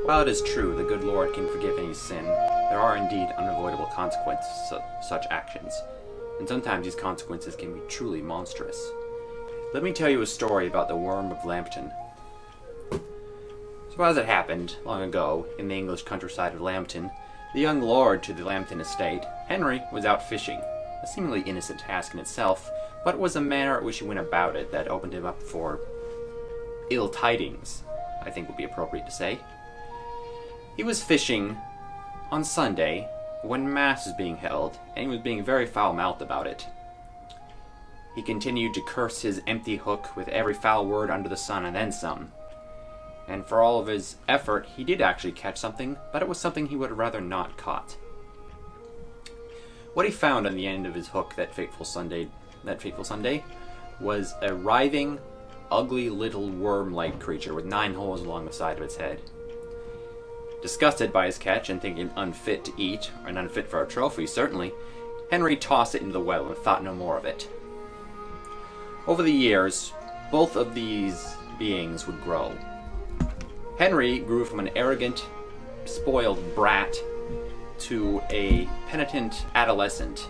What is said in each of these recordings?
While it is true the good Lord can forgive any sin, there are indeed unavoidable consequences to such actions, and sometimes these consequences can be truly monstrous. Let me tell you a story about the worm of Lambton. So as it happened, long ago, in the English countryside of Lambton, the young lord to the Lambton estate, Henry, was out fishing. A seemingly innocent task in itself, but it was a manner at which he went about it that opened him up for ill tidings, I think would be appropriate to say. He was fishing on Sunday when Mass was being held, and he was being very foul-mouthed about it. He continued to curse his empty hook with every foul word under the sun and then some. And for all of his effort, he did actually catch something, but it was something he would have rather not caught. What he found on the end of his hook that fateful Sunday was a writhing, ugly little worm-like creature with 9 holes along the side of its head. Disgusted by his catch and thinking unfit to eat, and unfit for a trophy certainly, Henry tossed it into the well and thought no more of it. Over the years, both of these beings would grow. Henry grew from an arrogant, spoiled brat to a penitent adolescent.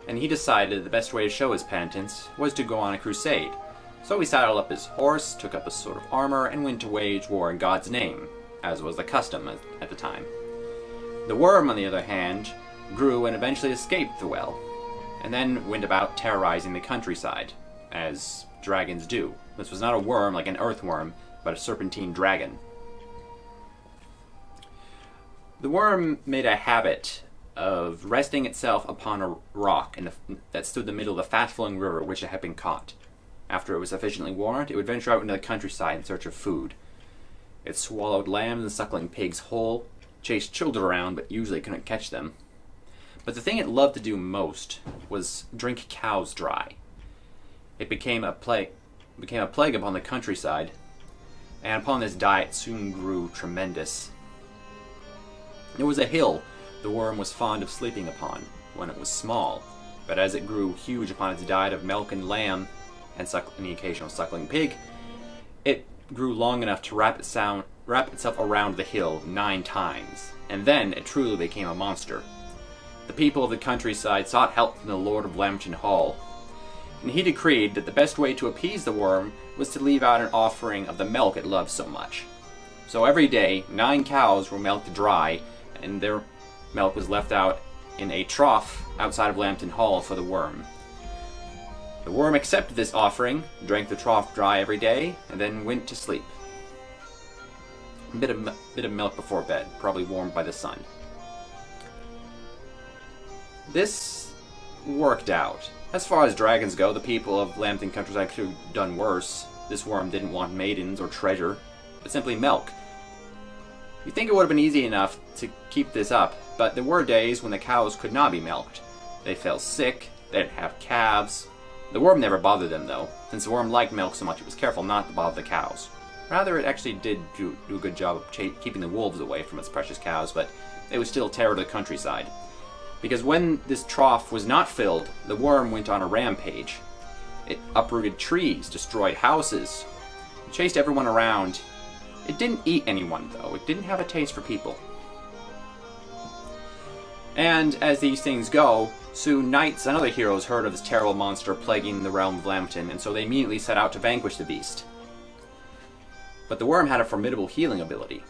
And he decided the best way to show his penitence was to go on a crusade. So he saddled up his horse, took up a sort of armor, and went to wage war in God's name, as was the custom at the time. The worm, on the other hand, grew and eventually escaped the well, and then went about terrorizing the countryside, as dragons do. This was not a worm like an earthworm, but a serpentine dragon. The worm made a habit of resting itself upon a rock that stood in the middle of the fast-flowing river which it had been caught. After it was sufficiently warmed, it would venture out into the countryside in search of food. It swallowed lambs and suckling pigs whole, chased children around, but usually couldn't catch them. But the thing it loved to do most was drink cows dry. It became a plague upon the countryside, and upon this diet soon grew tremendous. It was a hill the worm was fond of sleeping upon when it was small, but as it grew huge upon its diet of milk and lamb, and the occasional suckling pig, it grew long enough to wrap itself around the hill 9 times, and then it truly became a monster. The people of the countryside sought help from the Lord of Lambton Hall, and he decreed that the best way to appease the worm was to leave out an offering of the milk it loved so much. So every day, 9 cows were milked dry, and their milk was left out in a trough outside of Lambton Hall for the worm. The worm accepted this offering, drank the trough dry every day, and then went to sleep. A bit of milk before bed, probably warmed by the sun. This worked out. As far as dragons go, the people of Lambton countryside could have done worse. This worm didn't want maidens or treasure, but simply milk. You'd think it would have been easy enough to keep this up, but there were days when the cows could not be milked. They fell sick, they didn't have calves. The worm never bothered them, though, since the worm liked milk so much it was careful not to bother the cows. Rather, it actually did do a good job of keeping the wolves away from its precious cows, but it was still terror to the countryside. Because when this trough was not filled, the worm went on a rampage. It uprooted trees, destroyed houses, chased everyone around. It didn't eat anyone, though. It didn't have a taste for people. And as these things go, soon knights and other heroes heard of this terrible monster plaguing the realm of Lambton, and so they immediately set out to vanquish the beast. But the worm had a formidable healing ability.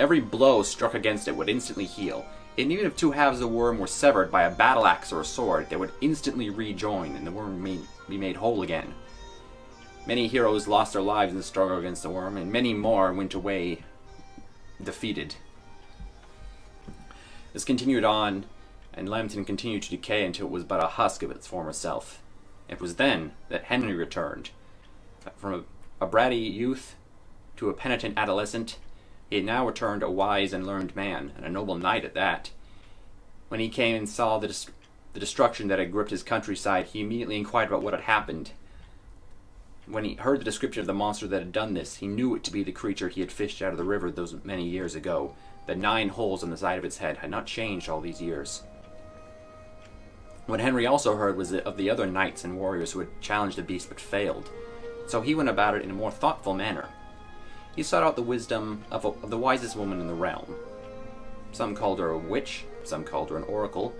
Every blow struck against it would instantly heal, and even if 2 halves of the worm were severed by a battle axe or a sword, they would instantly rejoin, and the worm would be made whole again. Many heroes lost their lives in the struggle against the worm, and many more went away defeated. This continued on, and Lambton continued to decay until it was but a husk of its former self. It was then that Henry returned. From a bratty youth to a penitent adolescent, he had now returned a wise and learned man, and a noble knight at that. When he came and saw the destruction that had gripped his countryside, he immediately inquired about what had happened. When he heard the description of the monster that had done this, he knew it to be the creature he had fished out of the river those many years ago. The 9 holes on the side of its head had not changed all these years. What Henry also heard was of the other knights and warriors who had challenged the beast but failed, so he went about it in a more thoughtful manner. he sought out the wisdom of the wisest woman in the realm. Some called her a witch, some called her an oracle,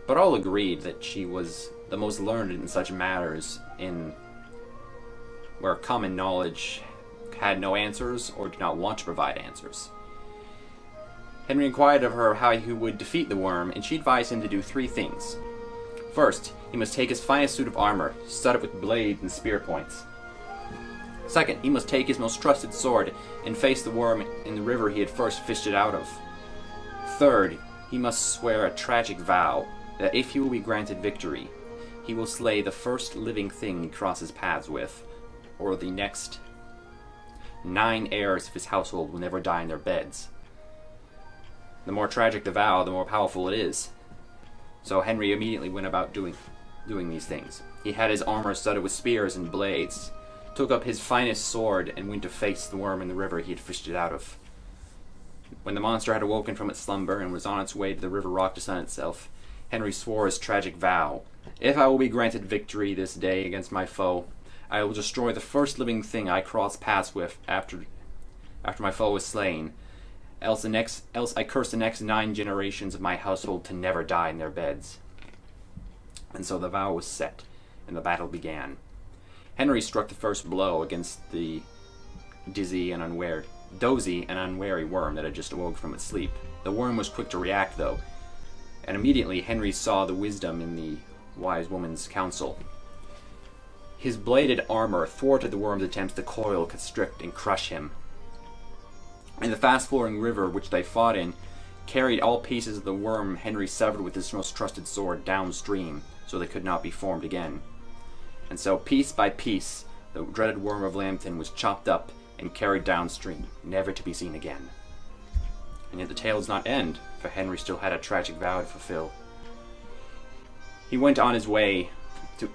but all agreed that she was the most learned in such matters in where common knowledge had no answers or did not want to provide answers. Henry inquired of her how he would defeat the worm, and she advised him to do 3 things. First, he must take his finest suit of armor, studded with blades and spear points. Second, he must take his most trusted sword and face the worm in the river he had first fished it out of. Third, he must swear a tragic vow that if he will be granted victory, he will slay the first living thing he crosses paths with, or the next 9 heirs of his household will never die in their beds. The more tragic the vow, the more powerful it is. So Henry immediately went about doing these things. He had his armor studded with spears and blades, took up his finest sword, and went to face the worm in the river he had fished it out of. When the monster had awoken from its slumber and was on its way to the river rock to sun itself, Henry swore his tragic vow. If I will be granted victory this day against my foe, I will destroy the first living thing I cross paths with after my foe is slain. Else I curse the next 9 generations of my household to never die in their beds. And so the vow was set, and the battle began. Henry struck the first blow against the dozy and unwary worm that had just awoke from its sleep. The worm was quick to react, though, and immediately Henry saw the wisdom in the wise woman's counsel. His bladed armor thwarted the worm's attempts to coil, constrict, and crush him. And the fast-flowing river which they fought in carried all pieces of the worm Henry severed with his most trusted sword downstream, so they could not be formed again. And so, piece by piece, the dreaded worm of Lambton was chopped up and carried downstream, never to be seen again. And yet the tale does not end, for Henry still had a tragic vow to fulfill. He went on his way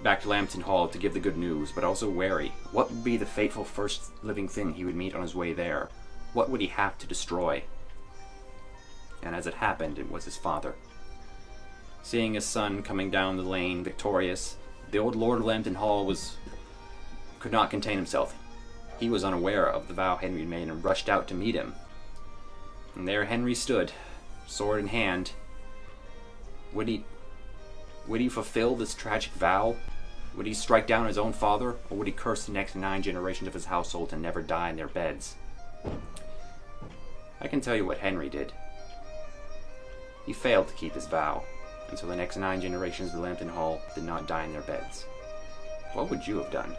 back to Lambton Hall to give the good news, but also wary. What would be the fateful first living thing he would meet on his way there? What would he have to destroy? And as it happened, it was his father. Seeing his son coming down the lane victorious, the old Lord of Lambton Hall could not contain himself. He was unaware of the vow Henry had made and rushed out to meet him. And there Henry stood, sword in hand. Would he fulfill this tragic vow? Would he strike down his own father, or would he curse the next 9 generations of his household to never die in their beds? I can tell you what Henry did. He failed to keep his vow, and so the next 9 generations of the Lambton Hall did not die in their beds. What would you have done?